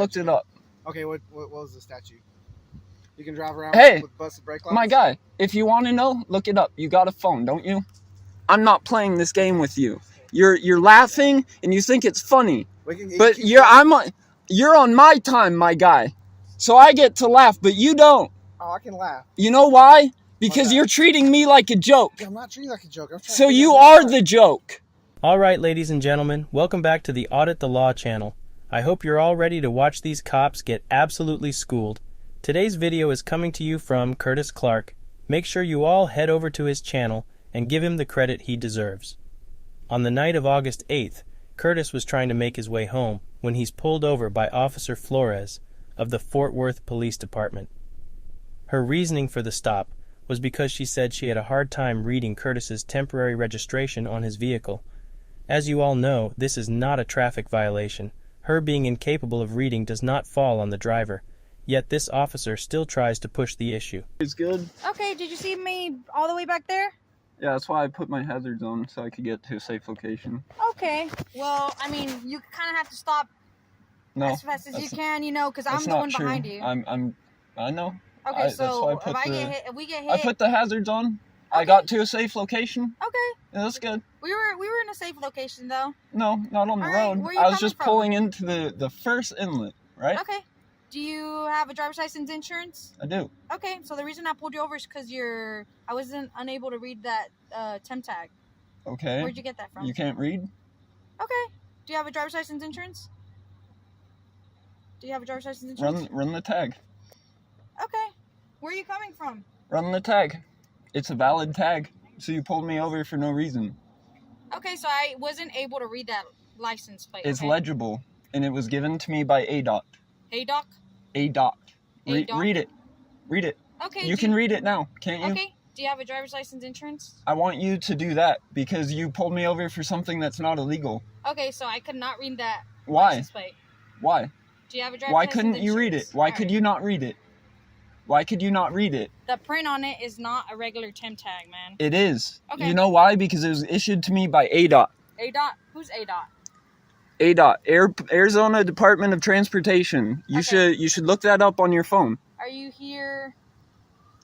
Looked it up. Okay, what was the statute? You can drive around with busted brake lights? My guy, if you want to know, look it up. You got a phone, don't you? I'm not playing this game with you. You're laughing and you think it's funny. But you're on my time, my guy. So I get to laugh, but you don't. Oh, I can laugh. You know why? Because you're treating me like a joke. Yeah, I'm not treating you like a joke. So you are the joke. Alright, ladies and gentlemen, welcome back to the Audit the Law channel. I hope you're all ready to watch these cops get absolutely schooled. Today's video is coming to you from Curtis Clark. Make sure you all head over to his channel and give him the credit he deserves. On the night of August 8th, Curtis was trying to make his way home when he's pulled over by Officer Flores of the Fort Worth Police Department. Her reasoning for the stop was because she said she had a hard time reading Curtis's temporary registration on his vehicle. As you all know, this is not a traffic violation. Her being incapable of reading does not fall on the driver. Yet this officer still tries to push the issue. It's good. Okay, did you see me all the way back there? Yeah, that's why I put my hazards on, so I could get to a safe location. Okay. Well, I mean, you kind of have to stop as fast as you can, you know, because I'm the one behind you. I know. Okay, so if we get hit... I put the hazards on. Okay. I got to a safe location. Okay. Yeah, that's good. We were in a safe location, though. No, not on the road. I was just pulling into the first inlet, right? Okay. Do you have a driver's license insurance? I do. Okay, so the reason I pulled you over is because I wasn't unable to read that temp tag. Okay. Where'd you get that from? You can't read? Okay. Do you have a driver's license insurance? Do you have a driver's license insurance? Run the tag. Okay. Where are you coming from? Run the tag. It's a valid tag. So you pulled me over for no reason. Okay, so I wasn't able to read that license plate. It's legible, and it was given to me by ADOT. ADOT? ADOT. Read it. Read it. Okay. You can read it now, can't you? Okay. Do you have a driver's license insurance? I want you to do that because you pulled me over for something that's not illegal. Okay, so I could not read that license plate. Why? Do you have a driver's license? Why couldn't you read it? Why could you not read it? Why could you not read it? The print on it is not a regular temp tag, man. It is. Okay. You know why? Because it was issued to me by ADOT. ADOT? Who's ADOT? ADOT, Arizona Department of Transportation. You should look that up on your phone. Are you here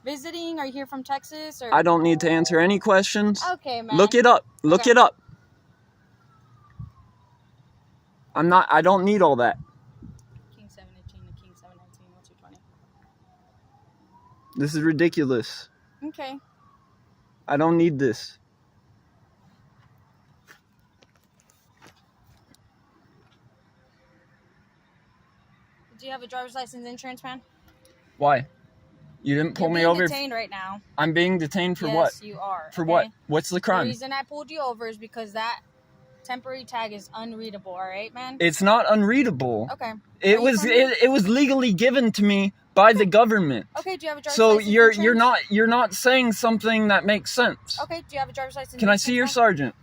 visiting? Are you here from Texas? Or? I don't need to answer any questions. Okay, man. Look it up. Look it up. I don't need all that. King 718 to King 719, what's your 20? This is ridiculous. Okay. I don't need this. Do you have a driver's license insurance, man? Why? You didn't pull me over? You're being detained right now. I'm being detained for what? Yes, you are. For what? What's the crime? The reason I pulled you over is because that temporary tag is unreadable, all right, man? It's not unreadable. Okay. It was legally given to me by the government. Okay, do you have a driver's license insurance? So you're not saying something that makes sense. Okay, do you have a driver's license Can I see your sergeant?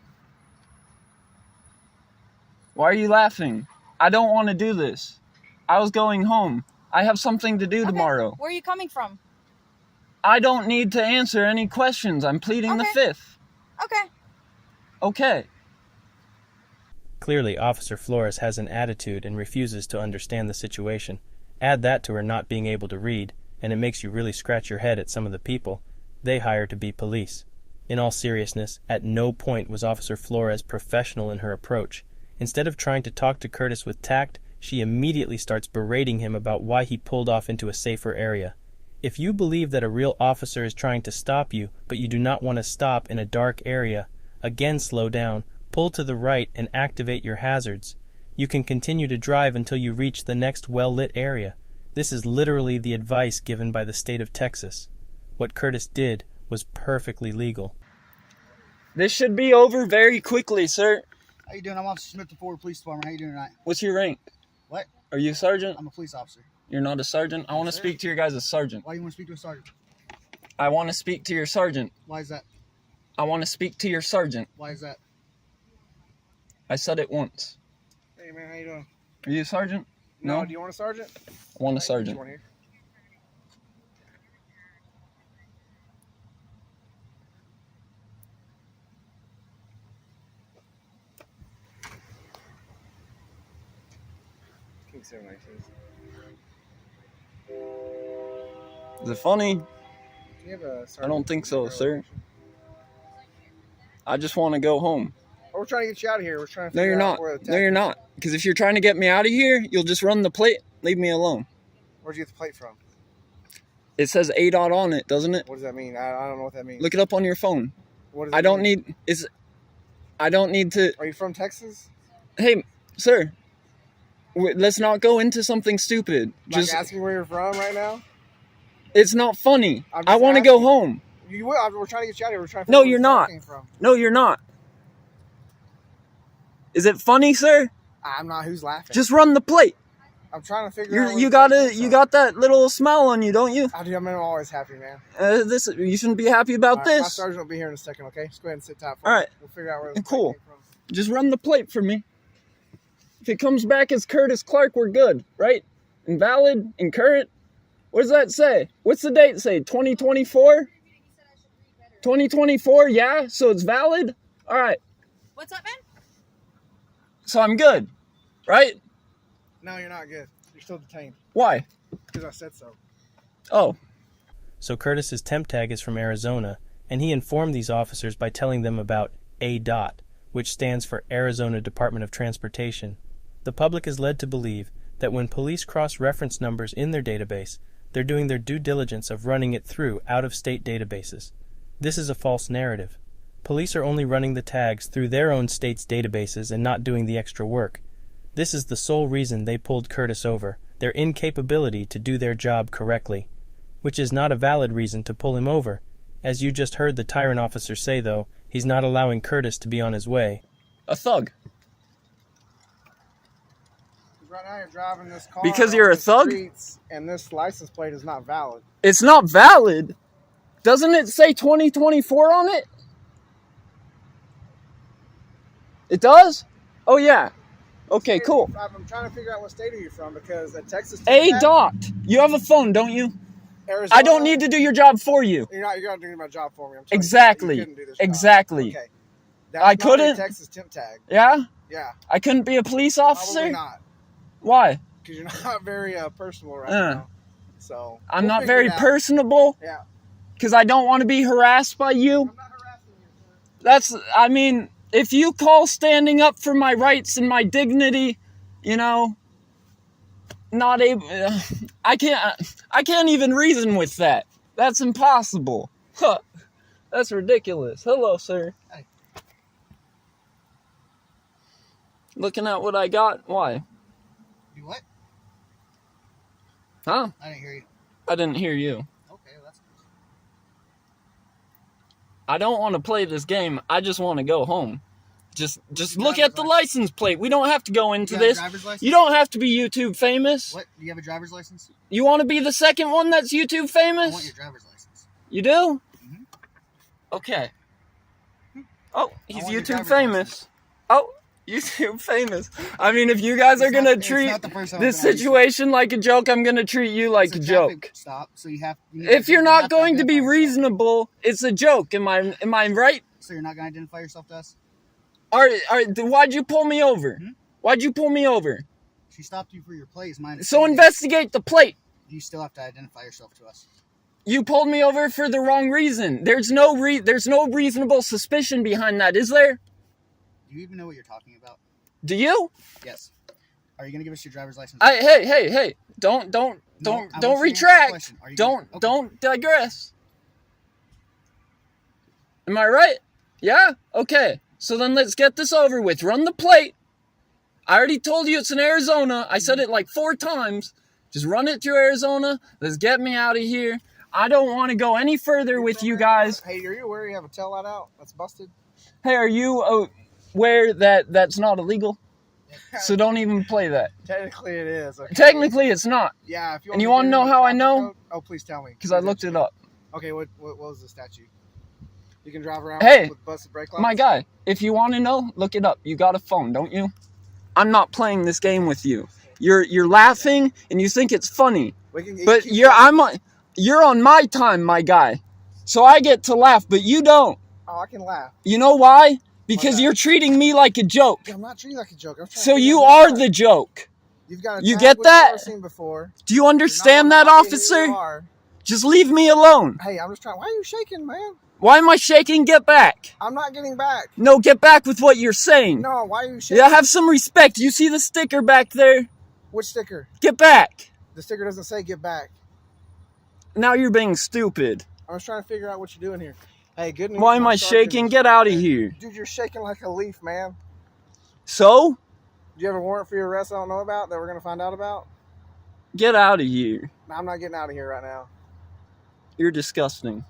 Why are you laughing? I don't want to do this. I was going home. I have something to do tomorrow. Where are you coming from? I don't need to answer any questions. I'm pleading the fifth. Okay. Okay. Clearly, Officer Flores has an attitude and refuses to understand the situation. Add that to her not being able to read, and it makes you really scratch your head at some of the people they hire to be police. In all seriousness, at no point was Officer Flores professional in her approach. Instead of trying to talk to Curtis with tact, she immediately starts berating him about why he pulled off into a safer area. If you believe that a real officer is trying to stop you, but you do not want to stop in a dark area, again slow down, pull to the right, and activate your hazards. You can continue to drive until you reach the next well-lit area. This is literally the advice given by the state of Texas. What Curtis did was perfectly legal. This should be over very quickly, sir. How you doing? I'm Officer Smith, the Fort Worth Police Department. How you doing tonight? What's your rank? What? Are you a sergeant? I'm a police officer. You're not a sergeant? I want to speak to your guys as sergeant. Why do you want to speak to a sergeant? I want to speak to your sergeant. Why is that? I want to speak to your sergeant. Why is that? I said it once. Hey man, how you doing? Are you a sergeant? No? Do you want a sergeant? I want a sergeant. King 719. Is it funny? Do you have I don't think so, sir. I just want to go home. Oh, we're trying to get you out of here. We're trying to No, you're not. No, you're not. Because if you're trying to get me out of here, you'll just run the plate. Leave me alone. Where'd you get the plate from? It says A dot on it, doesn't it? What does that mean? I don't know what that means. Look it up on your phone. What does I don't need to. Are you from Texas? Hey, sir. Let's not go into something stupid. Just asking where you're from right now. It's not funny. I want to go home. You will. We're trying to get you out of here. We're trying to No, you're not. No, you're not. Is it funny, sir? I'm not. Who's laughing? Just run the plate. I'm trying to figure out. You got that little smile on you, don't you? I do. I'm always happy, man. You shouldn't be happy about this. My sergeant will be here in a second. Okay, just go ahead and sit tight. All right. We'll figure out where. Cool. Just run the plate for me. If it comes back as Curtis Clark, we're good, right? Invalid, incurrent. What does that say? What's the date say? 2024? 2024, yeah? So it's valid? All right. What's up, man? So I'm good, right? No, you're not good. You're still detained. Why? Because I said so. Oh. So Curtis's temp tag is from Arizona, and he informed these officers by telling them about ADOT, which stands for Arizona Department of Transportation. The public is led to believe that when police cross reference numbers in their database, they're doing their due diligence of running it through out-of-state databases. This is a false narrative. Police are only running the tags through their own state's databases and not doing the extra work. This is the sole reason they pulled Curtis over, their incapability to do their job correctly. Which is not a valid reason to pull him over. As you just heard the tyrant officer say, though, he's not allowing Curtis to be on his way. A thug. Right now you're driving this car because you're a thug? And this license plate is not valid. It's not valid? Doesn't it say 2024 on it? It does? Oh, yeah. Okay, cool. I'm trying to figure out what state are you from because at Texas... ADOT. You have a phone, don't you? Arizona? I don't need to do your job for you. You're not doing my job for me. I'm exactly. You couldn't do this exactly. job. Okay. That's I couldn't. Texas temp tag. Yeah? Yeah. I couldn't be a police officer? Probably not. Why? Because you're not very personable right now. So I'm not very personable? Yeah. Because I don't want to be harassed by you? I'm not harassing you, sir. I mean, if you call standing up for my rights and my dignity, you know, not able... I can't even reason with that. That's impossible. Huh. That's ridiculous. Hello, sir. Hey. Looking at what I got? Why? You what? Huh? I didn't hear you. I didn't hear you. Okay, well, that's good. I don't want to play this game. I just want to go home. Just look at the license plate. We don't have to go into this. You don't have to be YouTube famous. What? Do you have a driver's license? You want to be the second one that's YouTube famous? I want your driver's license. You do? Mm-hmm. Okay. Oh, he's YouTube famous. Oh, YouTube famous. I mean, if you guys are going to treat this situation like a joke, I'm going to treat you like a joke. Stop. So if you're not going to be reasonable, it's a joke. Am I right? So you're not going to identify yourself to us? All right, why'd you pull me over? Why'd you pull me over? She stopped you for your plate. So investigate the plate. You still have to identify yourself to us. You pulled me over for the wrong reason. There's no reasonable suspicion behind that, is there? Do you even know what you're talking about? Do you? Yes. Are you going to give us your driver's license? Hey. Don't retract. Don't digress. Am I right? Yeah? Okay. So then let's get this over with. Run the plate. I already told you it's in Arizona. I said it like 4 times. Just run it through Arizona. Let's get me out of here. I don't want to go any further with you guys. Hey, are you aware you have a tail light out? That's busted. Hey, are you aware that that's not illegal? So don't even play that. Technically it is. Okay. Technically it's not. Yeah. If you and you want to know how I know? Code? Oh, please tell me. Because I looked it up. Okay, what was the statute? You can drive around with busted brake lights? My guy, if you want to know, look it up. You got a phone, don't you? I'm not playing this game with you. You're laughing and you think it's funny. But you're on my time, my guy. So I get to laugh, but you don't. Oh, I can laugh. You know why? Because you're treating me like a joke. I'm not treating you like a joke. So you are the joke. You've got a you tag get we've that? never seen before. Do you understand that, officer? Just leave me alone. Hey, I'm just trying. Why are you shaking, man? Why am I shaking? Get back. I'm not getting back. No, get back with what you're saying. No, why are you shaking? Yeah, have some respect. You see the sticker back there? Which sticker? Get back. The sticker doesn't say get back. Now you're being stupid. I was trying to figure out what you're doing here. Hey, good news. Why am I shaking? Get out of here. Dude, you're shaking like a leaf, man. So? Do you have a warrant for your arrest I don't know about that we're going to find out about? Get out of here. No, I'm not getting out of here right now. You're disgusting.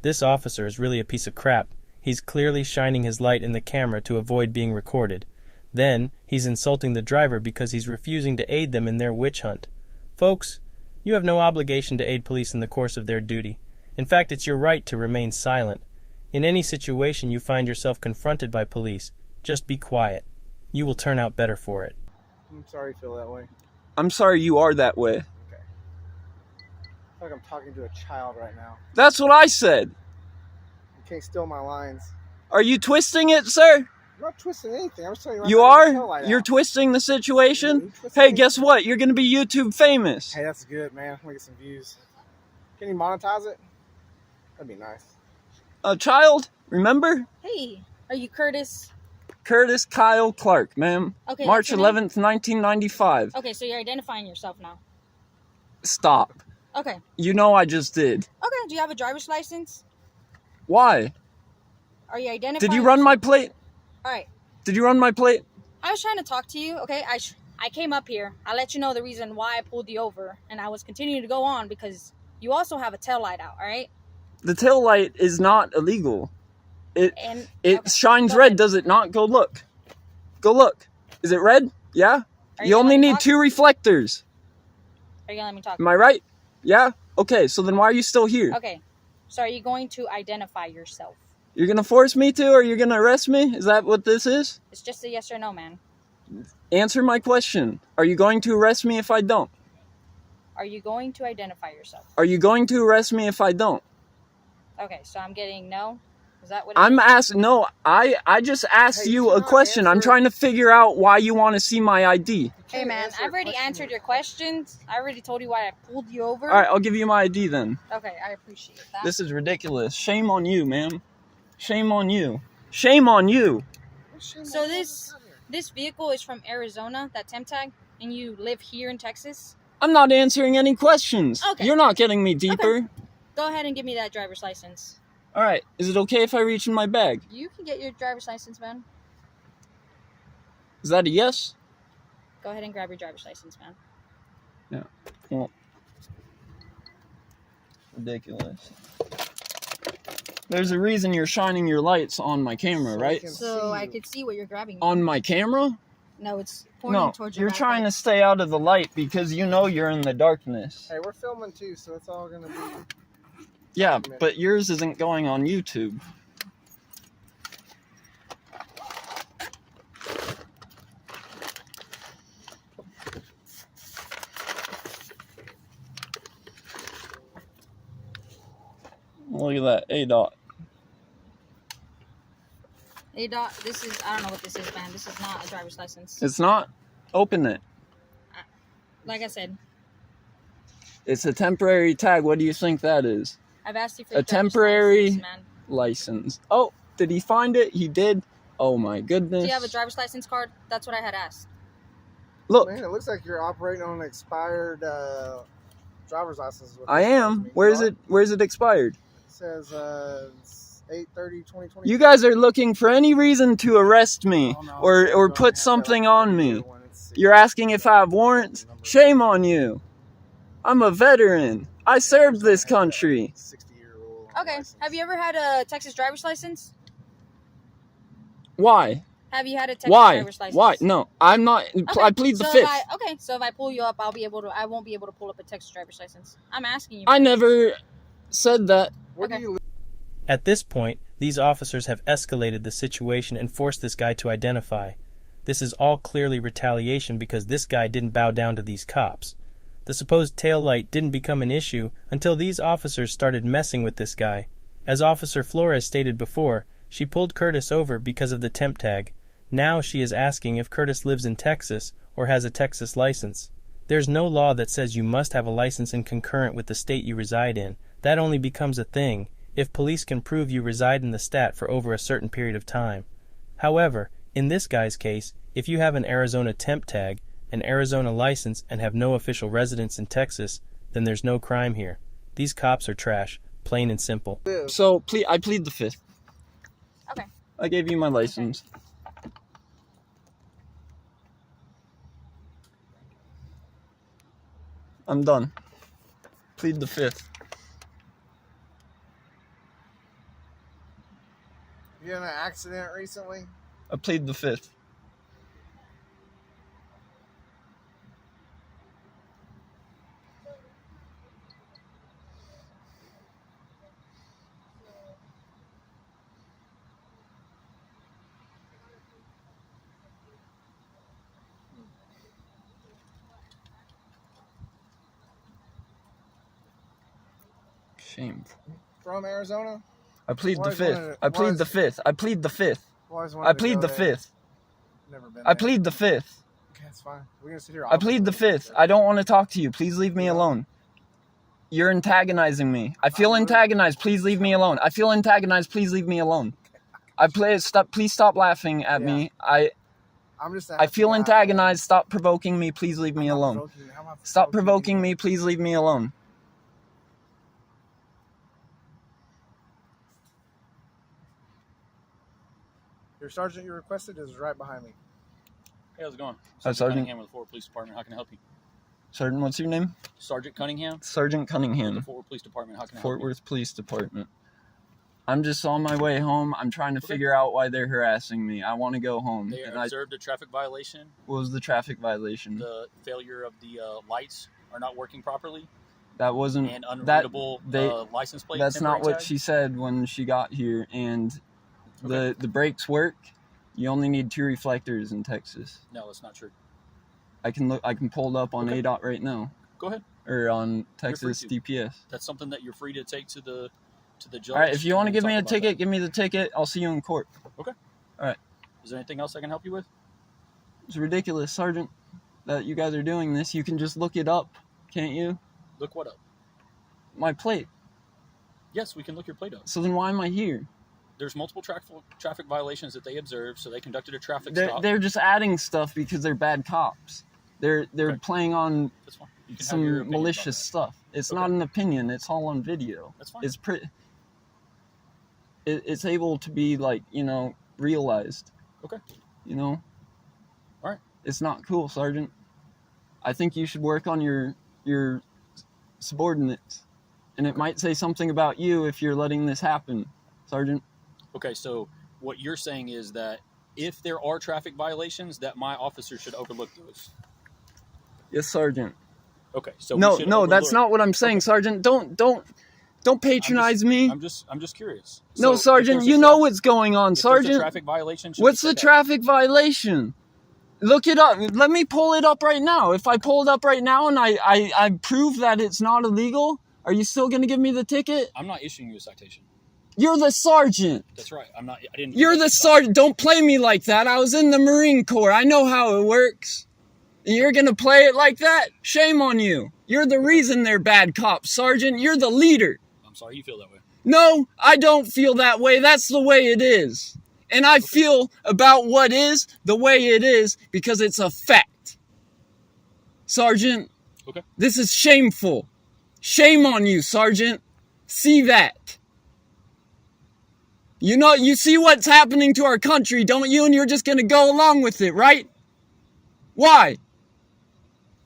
This officer is really a piece of crap. He's clearly shining his light in the camera to avoid being recorded. Then, he's insulting the driver because he's refusing to aid them in their witch hunt. Folks, you have no obligation to aid police in the course of their duty. In fact, it's your right to remain silent. In any situation you find yourself confronted by police, just be quiet. You will turn out better for it. I'm sorry you feel that way. I'm sorry you are that way. Okay. I feel like I'm talking to a child right now. That's what I said. You can't steal my lines. Are you twisting it, sir? I'm not twisting anything. I'm just telling you right You now. are? You're twisting the situation? Twisting Hey, anything. guess what? You're going to be YouTube famous. Hey, that's good, man. I'm going to get some views. Can you monetize it? That'd be nice. A child, remember? Hey, are you Curtis? Curtis Kyle Clark, ma'am. Okay. March that's your name? 11th, 1995. Okay, so you're identifying yourself now. Stop. Okay. You know I just did. Okay, do you have a driver's license? Why? Are you identifying? Did you run my plate? All right. Did you run my plate? I was trying to talk to you, okay? I came up here. I let you know the reason why I pulled you over, and I was continuing to go on because you also have a tail light out, all right? The tail light is not illegal. It okay, shines go red, ahead. does it not? Go look. Go look. Is it red? Yeah? Are You gonna only let me need talk? 2 reflectors. Are you gonna let me talk? Am I right? Yeah? Okay, so then why are you still here? Okay. So are you going to identify yourself? You're gonna force me to, or you're gonna arrest me? Is that what this is? It's just a yes or no, man. Answer my question. Are you going to arrest me if I don't? Are you going to identify yourself? Are you going to arrest me if I don't? Okay, so I'm getting no. Is that what I'm asking. No, I just asked Hey, you you a cannot question. I'm answer- trying to figure out why you want to see my ID. Hey, man, I've already answered your questions. I already told you why I pulled you over. All right, I'll give you my ID then. Okay, I appreciate that. This is ridiculous. Shame on you, ma'am. Shame on you. Shame on you. So this vehicle is from Arizona, that temp tag, and you live here in Texas? I'm not answering any questions. Okay. You're not getting me deeper. Go ahead and give me that driver's license. All right. Is it okay if I reach in my bag? You can get your driver's license, man. Is that a yes? Go ahead and grab your driver's license, man. Yeah. Well, ridiculous. There's a reason you're shining your lights on my camera, right? So I could see what you're grabbing. On my camera? No, it's pointing towards your you're back trying light. to stay out of the light because you know you're in the darkness. Hey, we're filming too, so it's all going to be... Yeah, but yours isn't going on YouTube. Look at that, A-dot. A-dot, this is, I don't know what this is, man. This is not a driver's license. It's not? Open it. Like I said, It's a temporary tag. What do you think that is? I've asked you for A your driver's temporary license, man. license. Oh, did he find it? He did. Oh my goodness. Do you have a driver's license card? That's what I had asked. Look, Man, it looks like you're operating on an expired driver's license. I am. Where's it expired? It says 8/30/2020. You guys are looking for any reason to arrest me Oh, no, or put something on me. You're asking if I have warrants? Shame on you. I'm a veteran. I served this country. 60-year-old Okay. license. Have you ever had a Texas driver's license? Why? Have you had a Texas Why? driver's license? Why? No, I'm not. Okay, I plead the so fifth. So if I pull you up, I won't be able to pull up a Texas driver's license. I'm asking you. I never said that. Where do Okay. you live? At this point, these officers have escalated the situation and forced this guy to identify. This is all clearly retaliation because this guy didn't bow down to these cops. The supposed taillight didn't become an issue until these officers started messing with this guy. As Officer Flores stated before, she pulled Curtis over because of the temp tag. Now she is asking if Curtis lives in Texas or has a Texas license. There's no law that says you must have a license in concurrent with the state you reside in. That only becomes a thing if police can prove you reside in the stat for over a certain period of time. However, in this guy's case, if you have an Arizona temp tag, an Arizona license, and have no official residence in Texas, then there's no crime here. These cops are trash, plain and simple. So, I plead the fifth. Okay. I gave you my license. I'm done. Plead the fifth. You had an accident recently? I plead the fifth. Shameful. From Arizona? I plead the fifth. I plead the fifth. I plead the fifth. I plead the fifth. Never been I there. plead the fifth. Okay, that's fine. We're gonna sit here. I plead the fifth. I don't want to talk to you. Please leave me alone. You're antagonizing me. I feel antagonized. Please leave me alone. I feel antagonized. Please leave me alone. Please stop laughing at me. I feel antagonized. Stop provoking me. Please leave me alone. Stop provoking me. Please leave me alone. Your sergeant you requested is right behind me. Hey, how's it going? Hi, Sergeant. Cunningham with the Fort Worth Police Department. How can I help you? Sergeant, what's your name? Sergeant Cunningham. Sergeant With the Cunningham. Fort Worth Police Department. How can I help Fort you? Worth Police Department. I'm just on my way home. I'm trying to figure out why they're harassing me. I want to go home. They And observed a traffic violation. what was the traffic violation? The failure of the lights are not working properly That wasn't and that. unreadable they- license plate. That's not temporary what tag. she said when she got here. And Okay. the brakes work. You only need 2 reflectors in Texas. No, that's not true. I can pull it up on Okay. ADOT right now, Go ahead. or on Texas to. DPS. That's something that you're free to take to the judge. All right, if you want to and give me talk a about ticket, that. give me the ticket. I'll see you in court. Is there anything else I can help you with? It's ridiculous, Sergeant, that you guys are doing this. You can just look it up, can't you? Look what up. My plate. Yes, we can look your plate up. So then why am I here? There's multiple traffic violations that they observed, so they conducted a traffic They're, stop. they're just adding stuff because they're bad cops. They're Okay. playing on That's fine. You can have your some opinion about malicious that. stuff. It's Okay. not an opinion. It's all on video. That's fine. It's able to be realized. Okay. All right. It's not cool, Sergeant. I think you should work on your subordinates, and it might say something about you if you're letting this happen, Sergeant. Okay, so what you're saying is that if there are traffic violations, that my officer should overlook those. Yes, Sergeant. Okay, so No, we should that's overlook- not what I'm saying, Sergeant. Don't patronize me. I'm just curious. No, So, if Sergeant, there's you a know tra- what's going on, if there's a Sergeant. traffic violation. should What's we the check that? traffic violation? Look it up. Let me pull it up right now. If I pull it up right now and I prove that it's not illegal, are you still going to give me the ticket? I'm not issuing you a citation. You're the sergeant. That's right. I'm not. I didn't. You're the sergeant. Don't play me like that. I was in the Marine Corps. I know how it works. You're going to play it like that? Shame on you. You're the reason they're bad cops, Sergeant. You're the leader. I'm sorry you feel that way. No, I don't feel that way. That's the way it is. And I feel about what is the way it is because it's a fact. Sergeant, Okay. this is shameful. Shame on you, Sergeant. See that. You see what's happening to our country, don't you? And you're just going to go along with it, right? Why?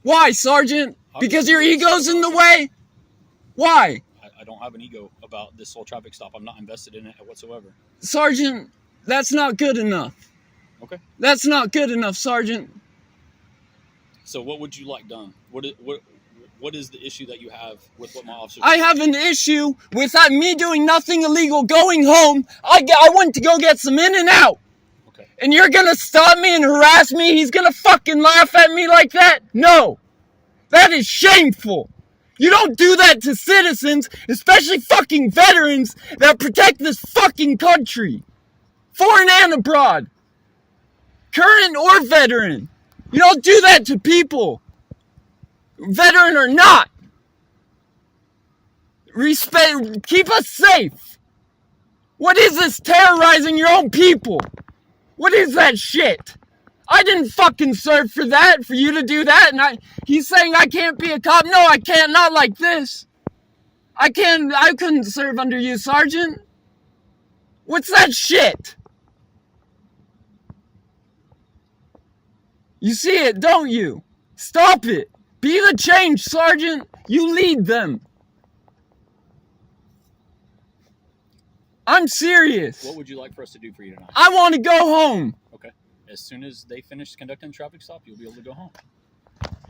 Why, Sergeant? Because your ego's in the way? Why? I don't have an ego about this whole traffic stop. I'm not invested in it whatsoever. Sergeant, that's not good enough. Okay. That's not good enough, Sergeant. So what would you like done? What is the issue that you have with what my officer? I have an issue with me doing nothing illegal, going home. I went to go get some In-N-Out. Okay. And you're gonna stop me and harass me? He's gonna fucking laugh at me like that? No. That is shameful. You don't do that to citizens, especially fucking veterans that protect this fucking country. Foreign and abroad. Current or veteran. You don't do that to people. Veteran or not. Respect, keep us safe. What is this terrorizing your own people? What is that shit? I didn't fucking serve for that, for you to do that, and he's saying I can't be a cop. No, I can't, not like this. I couldn't serve under you, Sergeant. What's that shit? You see it, don't you? Stop it. Be the change, Sergeant. You lead them. I'm serious. What would you like for us to do for you tonight? I want to go home. Okay. As soon as they finish conducting a traffic stop, you'll be able to go home.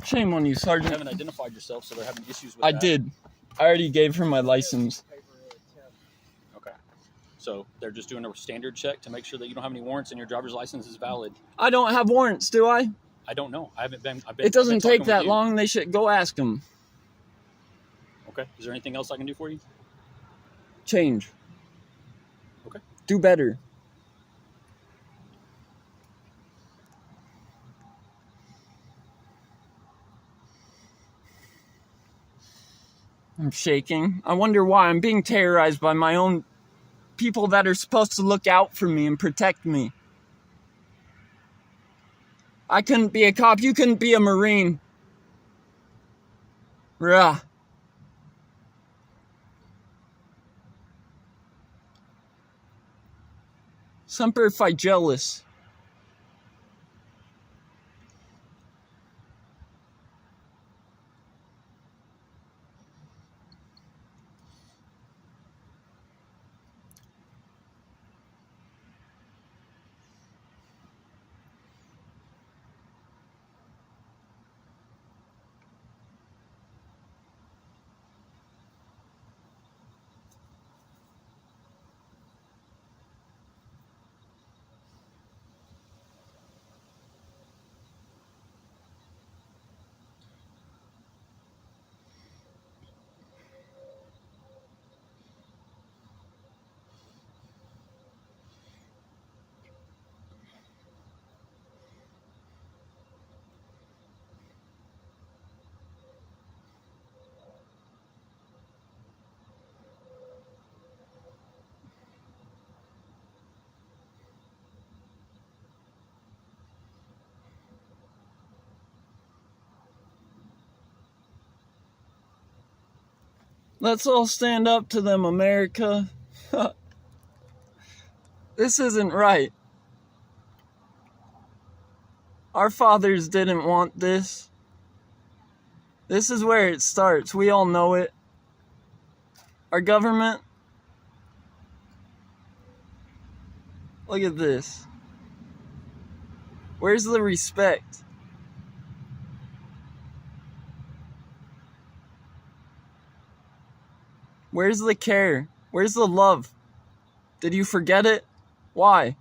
Shame on you, You Sergeant. haven't identified yourself, so they're having issues with I that. did. I already gave her my license. Okay. So they're just doing a standard check to make sure that you don't have any warrants and your driver's license is valid. I don't have warrants, do I? I don't know. I've been It doesn't take talking that with you. long. They should go ask them. Okay. Is there anything else I can do for you? Change. Okay. Do better. I'm shaking. I wonder why. I'm being terrorized by my own people that are supposed to look out for me and protect me. I couldn't be a cop. You couldn't be a Marine. Rah. Semper Fidelis. Let's all stand up to them, America. This isn't right. Our fathers didn't want this. This is where it starts. We all know it. Our government. Look at this. Where's the respect? Where's the care? Where's the love? Did you forget it? Why?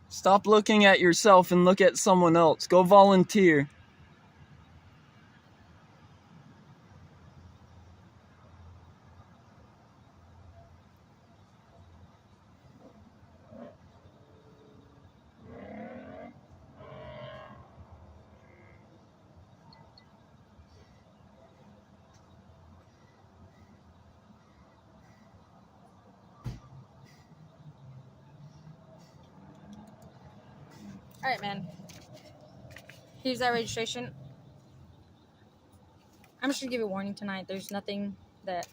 Stop looking at yourself and look at someone else. Go volunteer. All right, man. Here's that registration. I'm just gonna give you a warning tonight. There's nothing that,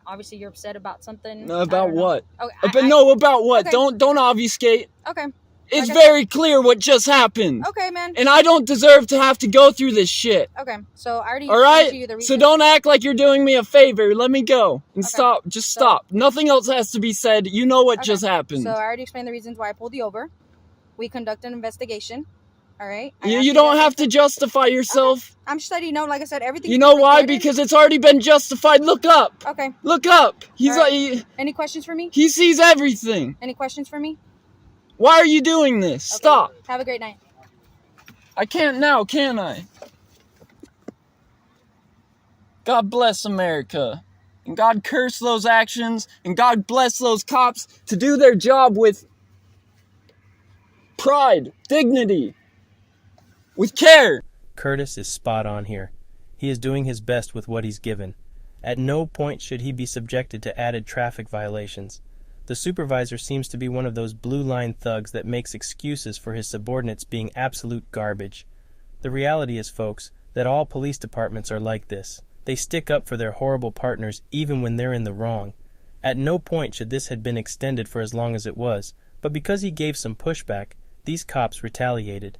obviously you're upset about something. About what? Okay, about what? Okay. Don't obfuscate. Okay. It's Like I very clear what just happened. Okay, man. And I don't deserve to have to go through this shit. Okay, so I already All explained to you right? the reason. So don't act like you're doing me a favor. Let me go. And Okay. stop. Just stop. Nothing else has to be said. You know what just happened. So I already explained the reasons why I pulled you over. We conduct an investigation. All right? You don't have to justify yourself. Okay. I'm just letting you know, like I said, everything. You know why? Because it's already been justified. Look up. Okay. Look up. He's All right. like, Any questions for me? he sees everything. Any questions for me? Why are you doing this? Okay. Stop. Have a great night. I can't now, can I? God bless America. And God curse those actions. And God bless those cops to do their job with pride, dignity, with care. Curtis is spot on here. He is doing his best with what he's given. At no point should he be subjected to added traffic violations. The supervisor seems to be one of those blue-line thugs that makes excuses for his subordinates being absolute garbage. The reality is, folks, that all police departments are like this. They stick up for their horrible partners even when they're in the wrong. At no point should this have been extended for as long as it was, but because he gave some pushback, these cops retaliated.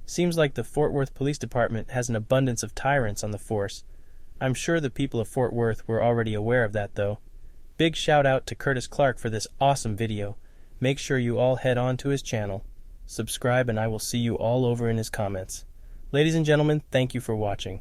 Seems like the Fort Worth Police Department has an abundance of tyrants on the force. I'm sure the people of Fort Worth were already aware of that, though. Big shout out to Curtis Clark for this awesome video. Make sure you all head on to his channel. Subscribe and I will see you all over in his comments. Ladies and gentlemen, thank you for watching.